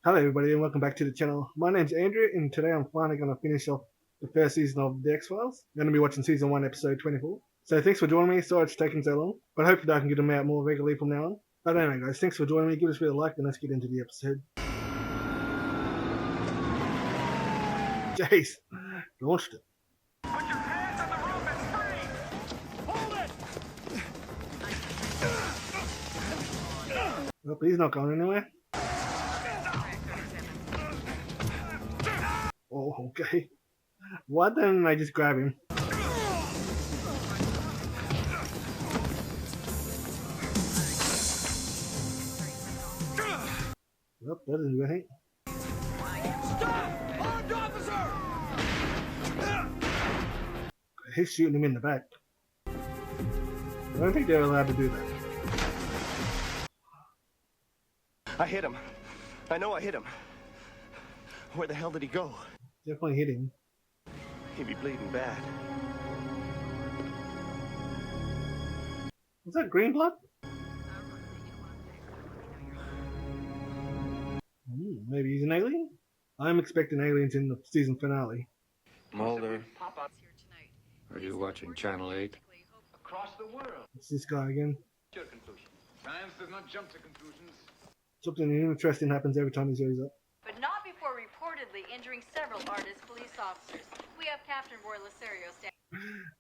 Hello everybody and welcome back to the channel. My name's Andrew and today I'm finally going to finish off the first season of The X-Files. I'm going to be watching season 1 episode 24. So thanks for joining me, sorry it's taking so long, but hopefully I can get them out more regularly from now on. But anyway guys, thanks for joining me, give us a bit of like and let's get into the episode. Jeez, launched it. Put your hands on the rope and freeze! Hold it! Well, he's not going anywhere. Oh, okay. Why don't I just grab him? Well, that doesn't do anything. Stop! Armed officer! He's shooting him in the back. I don't think they're allowed to do that. I hit him. I know I hit him. Where the hell did he go? Definitely hit him. He'd be bleeding bad. Was that green blood? Maybe he's an alien? I'm expecting aliens in the season finale. Mulder, are you watching Channel 8? Across the world. It's this guy again. Your conclusion. Science does not jump to conclusions. Something interesting happens every time he shows up. But not before reportedly injuring several artist police officers. We have Captain Roy Lasario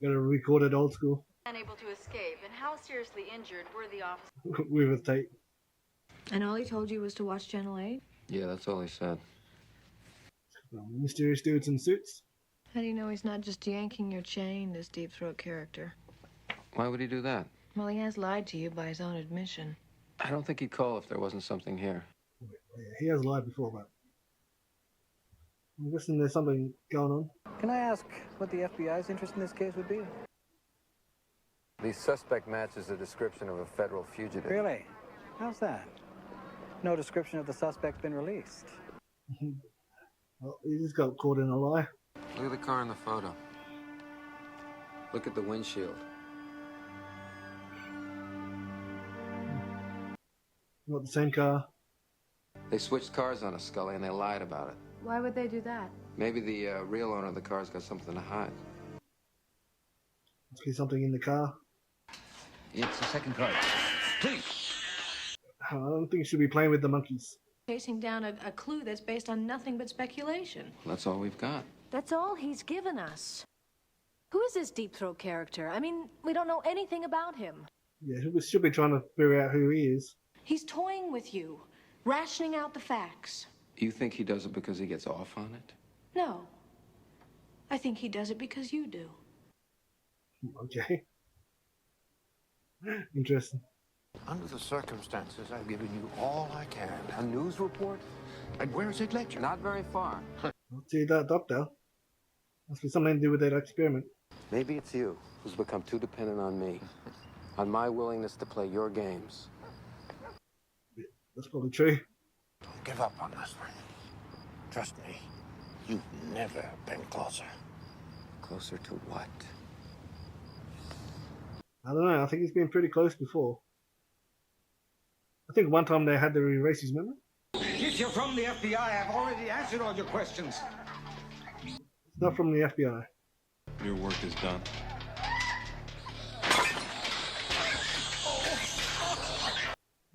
Gotta record it old school unable to escape. And how seriously injured were the officers? with a tape. And all he told you was to watch Channel 8? Yeah, that's all he said. Mysterious dudes in suits. How do you know he's not just yanking your chain, this deep throat character? Why would he do that? Well, he has lied to you by his own admission. I don't think he'd call if there wasn't something here. Yeah, he has lied before, but I'm guessing there's something going on. Can I ask what the FBI's interest in this case would be? The suspect matches the description of a federal fugitive. Really? How's that? No description of the suspect been released. Well, he just got caught in a lie. Look at the car in the photo. Look at the windshield. Not the same car. They switched cars on us, Scully, and they lied about it. Why would they do that? Maybe the real owner of the car's got something to hide. Must be something in the car. It's the second card. Please. I don't think you should be playing with the monkeys. Chasing down a clue that's based on nothing but speculation. Well, that's all we've got. That's all he's given us. Who is this deep throat character? I mean, we don't know anything about him. Yeah, we should be trying to figure out who he is. He's toying with you, rationing out the facts. You think he does it because he gets off on it? No. I think he does it because you do. Okay. Interesting. Under the circumstances, I've given you all I can. A news report? And where is it led you? Not very far. I'll see that doctor. Must be something to do with that experiment. Maybe it's you who's become too dependent on me. On my willingness to play your games. That's probably true. Don't give up on this one. Trust me, you've never been closer. Closer to what? I don't know, I think he's been pretty close before. I think one time they had to erase his memory. If you're from the FBI, I've already answered all your questions. It's not from the FBI. Your work is done.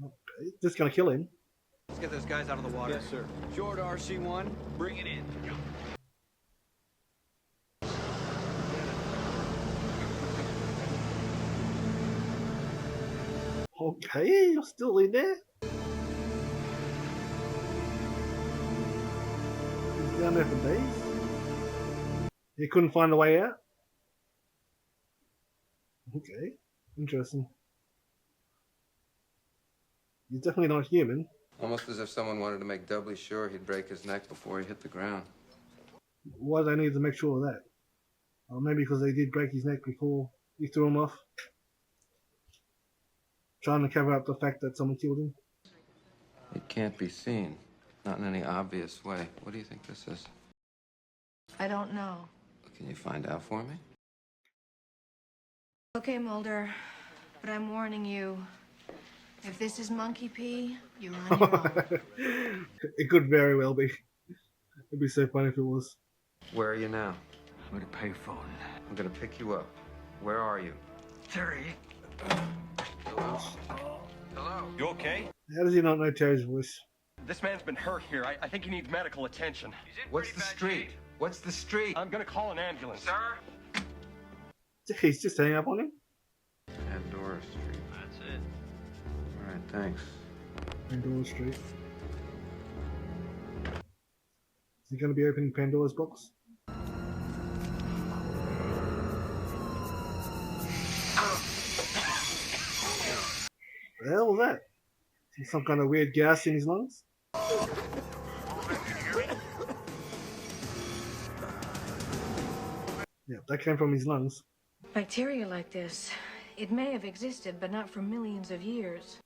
Okay, just gonna kill him. Let's get those guys out of the water. Yes, sir. Short RC-1, bring it in. Okay, you're still in there. He's down there for days. He couldn't find the way out. Okay, interesting. He's definitely not human. Almost as if someone wanted to make doubly sure he'd break his neck before he hit the ground. Why do they need to make sure of that? Or maybe because they did break his neck before he threw him off. Trying to cover up the fact that someone killed him. It can't be seen. Not in any obvious way. What do you think this is? I don't know. Can you find out for me? Okay, Mulder, but I'm warning you. If this is monkey pee, you're on your own. It could very well be. It'd be so funny if it was. Where are you now? I'm at a payphone. I'm gonna pick you up. Where are you? Terry. Hello? Hello? You okay? How does he not know Terry's voice? This man's been hurt here. I think he needs medical attention. What's the street? What's the street? I'm gonna call an ambulance. Sir? He's just hanging up on him? Pandora Street. That's it. All right, thanks. Pandora Street. Is he going to be opening Pandora's box? The hell was that? Some kind of weird gas in his lungs? Yeah, that came from his lungs. Bacteria like this, it may have existed, but not for millions of years.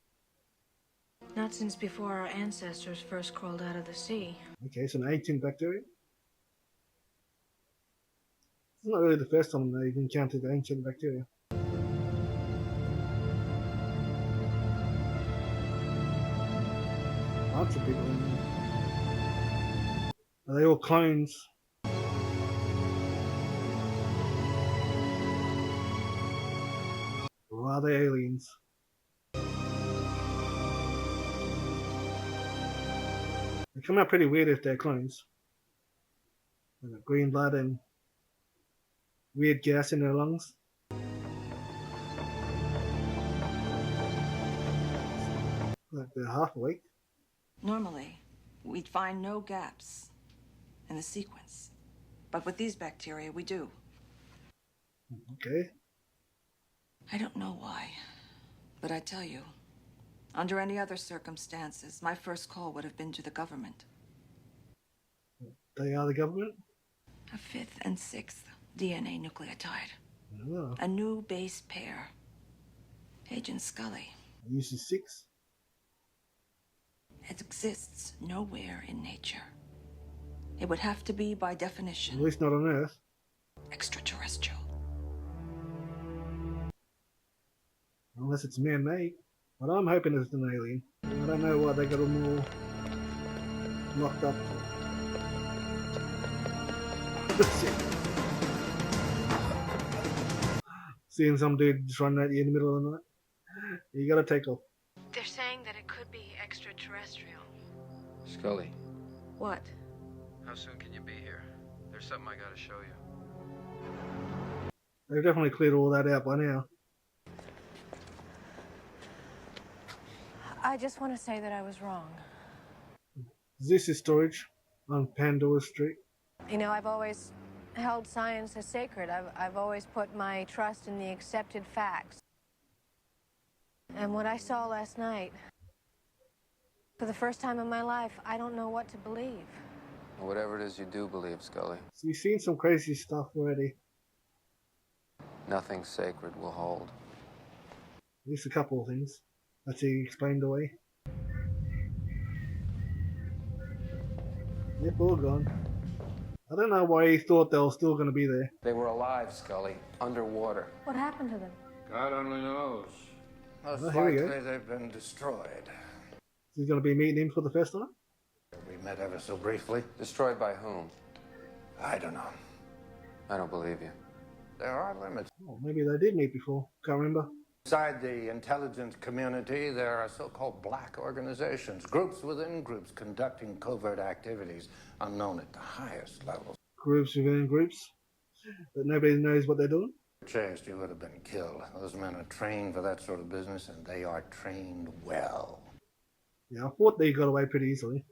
Not since before our ancestors first crawled out of the sea. Okay, so an ancient bacteria. It's not really the first time they've encountered ancient bacteria. Lots of people in there. Are they all clones? Or are they aliens? They come out pretty weird if they're clones. They've got green blood and weird gas in their lungs. Like they're half awake. Normally, we'd find no gaps in the sequence. But with these bacteria, we do. Okay. I don't know why, but I tell you, under any other circumstances, my first call would have been to the government. They are the government? A fifth and sixth DNA nucleotide. Oh. A new base pair. Agent Scully. Usually 6. It exists nowhere in nature. It would have to be, by definition, At least not on Earth. extraterrestrial. Unless it's man-made. But I'm hoping it's an alien. I don't know why they got them all locked up. Seeing some dude just running at you in the middle of the night. You gotta take off. They're saying that it could be extraterrestrial. Scully, What? how soon can you be here? There's something I gotta show you. They've definitely cleared all that out by now. I just want to say that I was wrong. This is storage on Pandora Street. You know, I've always held science as sacred. I've always put my trust in the accepted facts. And what I saw last night, for the first time in my life, I don't know what to believe. Whatever it is you do believe, Scully, So you've seen some crazy stuff already. nothing sacred will hold. At least a couple of things that he explained away. Yep, all gone. I don't know why he thought they were still going to be there. They were alive, Scully, underwater. What happened to them? God only knows. Oh, Most here we go. likely they've been destroyed. He's going to be meeting him for the first time? We met ever so briefly. Destroyed by whom? I don't know. I don't believe you. There are limits. Oh, maybe they did meet before. Can't remember. Inside the intelligence community, there are so-called black organizations, groups within groups conducting covert activities unknown at the highest levels. Groups within groups. But nobody knows what they're doing. Chased, you would have been killed. Those men are trained for that sort of business, and they are trained well. Yeah, I thought they got away pretty easily.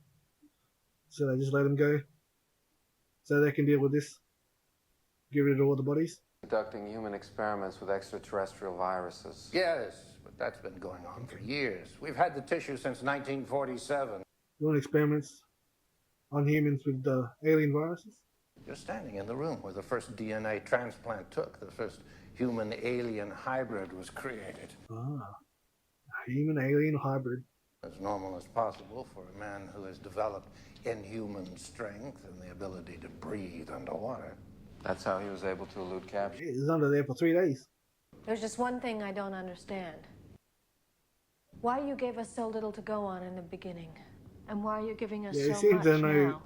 So they just let them go. So they can deal with this. Get rid of all the bodies. Conducting human experiments with extraterrestrial viruses. Yes, but that's been going on for years. We've had the tissue since 1947. Doing experiments on humans with alien viruses. You're standing in the room where the first DNA transplant took. The first human-alien hybrid was created. Ah. Human-alien hybrid. As normal as possible for a man who has developed inhuman strength and the ability to breathe underwater. That's how he was able to elude capture. He was under there for 3 days. There's just one thing I don't understand. Why you gave us so little to go on in the beginning, and why you're giving us Yeah, he so seems much to know. now.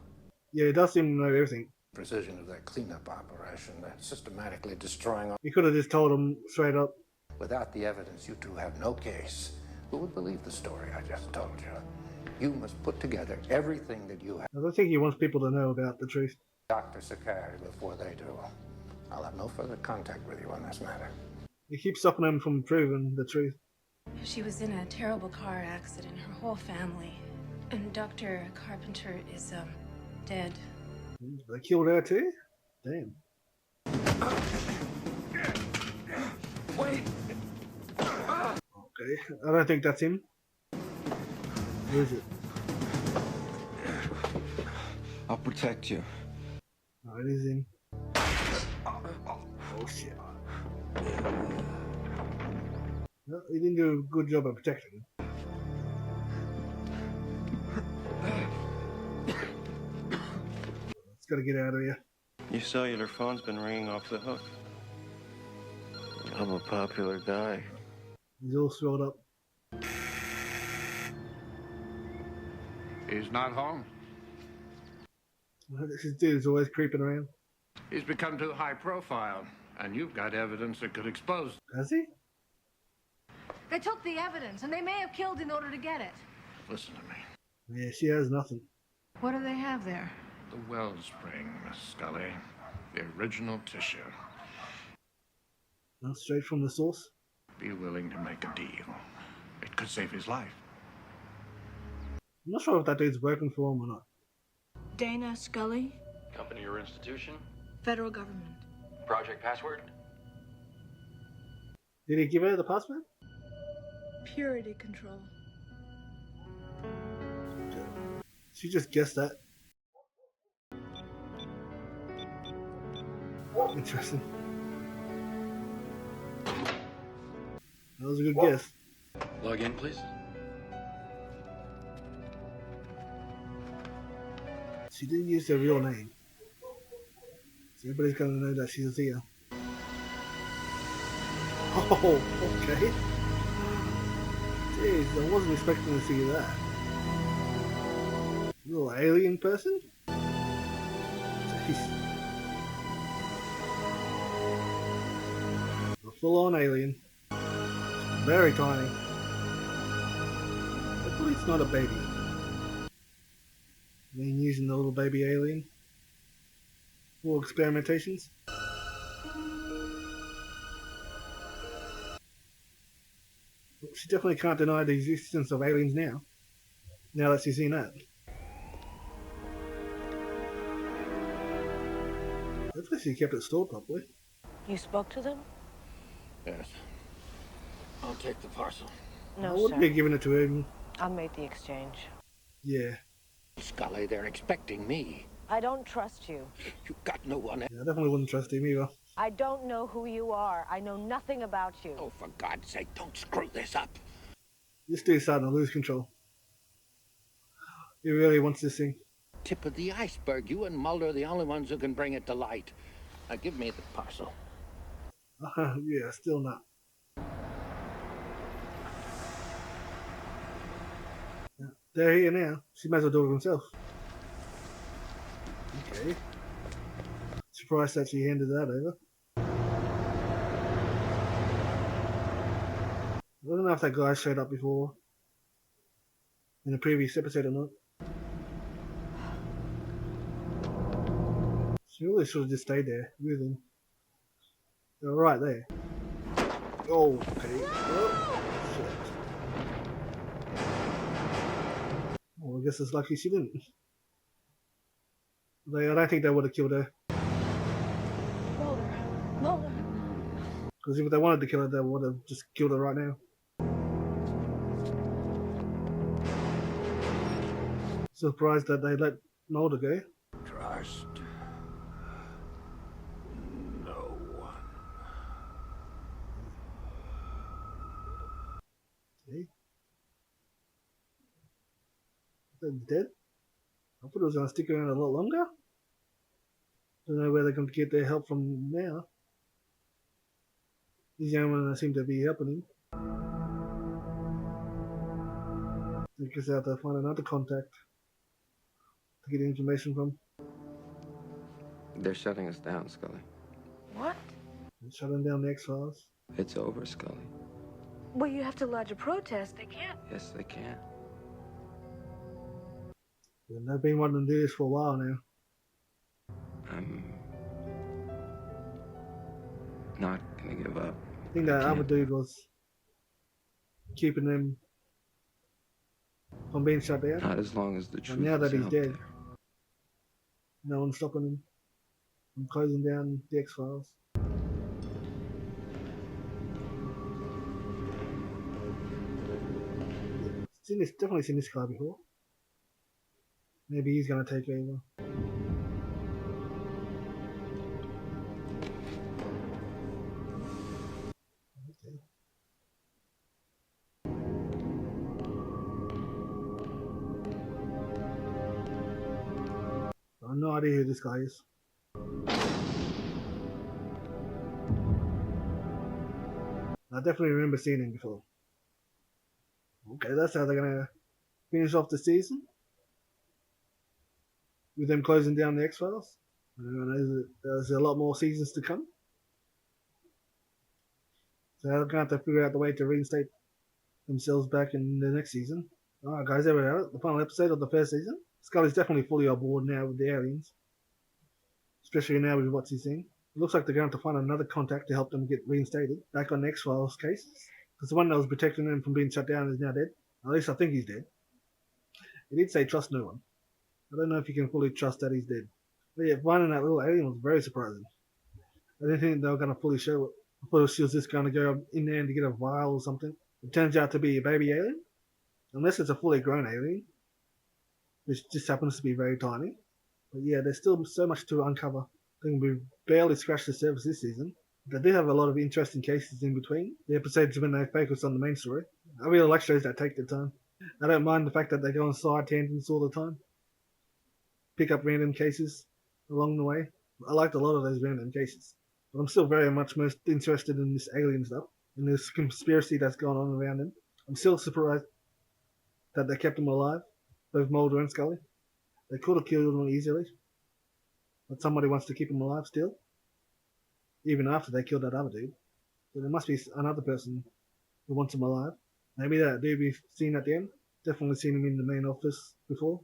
Yeah, he does seem to know everything. Precision of that cleanup operation, that systematically destroying all. He could have just told him straight up. Without the evidence, you two have no case. Who would believe the story I just told you? You must put together everything that you have. I don't think he wants people to know about the truth. Dr. Sakari before they do. I'll have no further contact with you on this matter. He keeps stopping him from proving the truth. She was in a terrible car accident, her whole family. And Dr. Carpenter is, dead. They killed her too? Damn. Wait! Okay, I don't think that's him. Who is it? I'll protect you. Oh, it is him. Oh shit. No, he didn't do a good job of protecting him. Let's gotta get out of here. Your cellular phone's been ringing off the hook. I'm a popular guy. He's all swelled up. He's not home. This dude's always creeping around. He's become too high profile, and you've got evidence that could expose. Has he? They took the evidence, and they may have killed in order to get it. Listen to me. Yeah, she has nothing. What do they have there? The wellspring, Miss Scully. The original tissue. Not straight from the source. Be willing to make a deal. It could save his life. I'm not sure if that dude's working for him or not. Dana Scully, Company or institution? federal government. Project password? Did he give her the password? Purity control. She just guessed that. Interesting. That was a good guess. Log in, please. She didn't use her real name. So everybody's gonna know that she's a Zia. Oh, okay. Jeez, I wasn't expecting to see that. Little alien person? Jeez. A full-on alien. Very tiny. Hopefully it's not a baby. Being using the little baby alien for experimentations. She definitely can't deny the existence of aliens now. Now that she's seen that. Hopefully she kept it stored properly. You spoke to them? Yes. I'll take the parcel. No, I wouldn't sir. be giving it to him. I'll make the exchange. Yeah. Scully, they're expecting me. I don't trust you. You've got no one. Yeah, I definitely wouldn't trust him either. I don't know who you are. I know nothing about you. Oh, for God's sake, don't screw this up. This dude's starting to lose control. He really wants this thing. Tip of the iceberg. You and Mulder are the only ones who can bring it to light. Now give me the parcel. Yeah, still not. Yeah, they're here now. She might as well do it herself. Okay. Surprised that she handed that over. I don't know if that guy showed up before in the previous episode or not. She really should have just stayed there with him. They were right there. Oh, okay. Oh, shit. Well, I guess it's lucky she didn't. I don't think they would have killed her. Mulder. Because if they wanted to kill her, they would have just killed her right now. Surprised that they let Mulder go. Trust no one. Okay. They're dead? I thought it was going to stick around a lot longer. Don't know where they're going to get their help from now. He's the only one that seems to be helping him. Take us out to find another contact to get information from. They're shutting us down, Scully. What? And shutting down the X-Files. It's over, Scully. Well, you have to lodge a protest. They can't. Yes, they can. And they've been wanting to do this for a while now. I'm not gonna give up. I think that other dude was keeping them from being shut down. Not as long as the truth And now that is he's out dead, there. no one's stopping him from closing down the X-Files. Definitely seen this guy before. Maybe he's gonna take over. Okay. I have no idea who this guy is. I definitely remember seeing him before. Okay, that's how they're gonna finish off the season. With them closing down the X-Files. There's a lot more seasons to come. So they're gonna have to figure out the way to reinstate themselves back in the next season. Alright guys, there we have it. The final episode of the first season. Scully's definitely fully on board now with the aliens. Especially now with what she's seen. It looks like they're going to find another contact to help them get reinstated back on the X-Files case. Because the one that was protecting them from being shut down is now dead. At least I think he's dead. He did say trust no one. I don't know if you can fully trust that he's dead. But yeah, finding that little alien was very surprising. I didn't think they were going to fully show it. I thought she was just going to go in there and get a vial or something. It turns out to be a baby alien. Unless it's a fully grown alien. Which just happens to be very tiny. But yeah, there's still so much to uncover. I think we've barely scratched the surface this season. They did have a lot of interesting cases in between the episodes when they focus on the main story. I really like shows that take their time. I don't mind the fact that they go on side tangents all the time. Pick up random cases along the way. I liked a lot of those random cases. But I'm still very much most interested in this alien stuff. And this conspiracy that's going on around him. I'm still surprised that they kept him alive. Both Mulder and Scully. They could have killed him easily. But somebody wants to keep him alive still. Even after they killed that other dude. So there must be another person who wants him alive. Maybe that dude we've seen at the end. Definitely seen him in the main office before.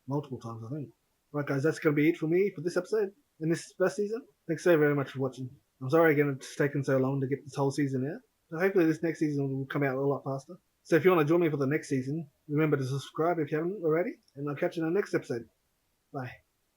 Multiple times, I think. Right guys, that's going to be it for me for this episode. In this first season. Thanks so very much for watching. I'm sorry again it's taken so long to get this whole season out. But hopefully this next season will come out a lot faster. So if you want to join me for the next season, remember to subscribe if you haven't already. And I'll catch you in the next episode. Bye.